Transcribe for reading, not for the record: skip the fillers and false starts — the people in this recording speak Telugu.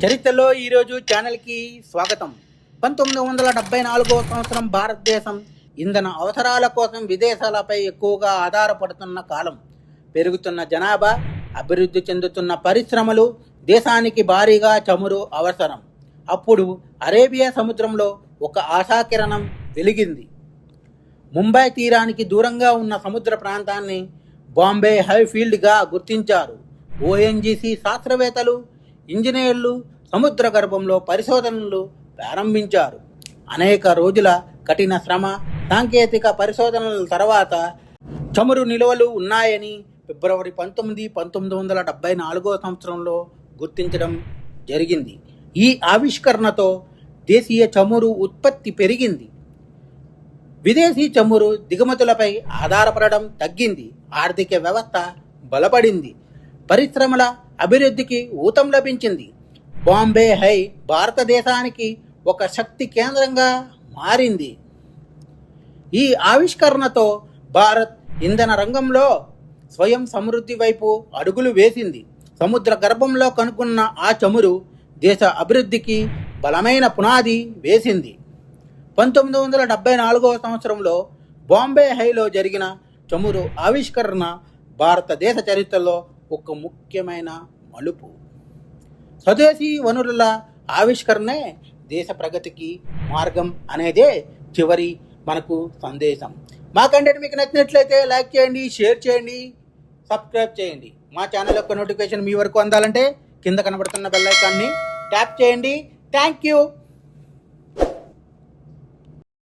చరిత్రలో ఈరోజు ఛానల్కి స్వాగతం. 1974 సంవత్సరం భారతదేశం ఇంధన అవసరాల కోసం విదేశాలపై ఎక్కువగా ఆధారపడుతున్న కాలం. పెరుగుతున్న జనాభా, అభివృద్ధి చెందుతున్న పరిశ్రమలు, దేశానికి భారీగా చమురు అవసరం. అప్పుడు అరేబియా సముద్రంలో ఒక ఆశాకిరణం వెలిగింది. ముంబై తీరానికి దూరంగా ఉన్న సముద్ర ప్రాంతాన్ని బాంబే హైఫీల్డ్గా గుర్తించారు. ఓఎన్జీసీ శాస్త్రవేత్తలు, ఇంజనీర్లు సముద్ర గర్భంలో పరిశోధనలు ప్రారంభించారు. అనేక రోజుల కఠిన శ్రమ, సాంకేతిక పరిశోధనల తర్వాత చమురు నిల్వలు ఉన్నాయని ఫిబ్రవరి 19, 1974 సంవత్సరంలో గుర్తించడం జరిగింది. ఈ ఆవిష్కరణతో దేశీయ చమురు ఉత్పత్తి పెరిగింది. విదేశీ చమురు దిగుమతులపై ఆధారపడడం తగ్గింది. ఆర్థిక వ్యవస్థ బలపడింది. పరిశ్రమల అభివృద్ధికి ఊతం లభించింది. బాంబే హై భారతదేశానికి ఒక శక్తి కేంద్రంగా మారింది. ఈ ఆవిష్కరణతో భారత్ ఇంధన రంగంలో స్వయం సమృద్ధి వైపు అడుగులు వేసింది. సముద్ర గర్భంలో కనుక్కున్న ఆ చమురు దేశ అభివృద్ధికి బలమైన పునాది వేసింది. 1974 సంవత్సరంలో బాంబే హైలో జరిగిన చమురు ఆవిష్కరణ భారతదేశ చరిత్రలో ఒక ముఖ్యమైన మలుపు. స్వదేశీ వనరుల ఆవిష్కరణే దేశ ప్రగతికి మార్గం అనేదే చివరి మనకు సందేశం. మా కంటెంట్ మీకు నచ్చినట్లయితే లైక్ చేయండి, షేర్ చేయండి, సబ్స్క్రైబ్ చేయండి. మా ఛానల్ యొక్క నోటిఫికేషన్ మీ వరకు అందాలంటే కింద కనబడుతున్న బెల్ ఐకాన్ని ట్యాప్ చేయండి. Thank you.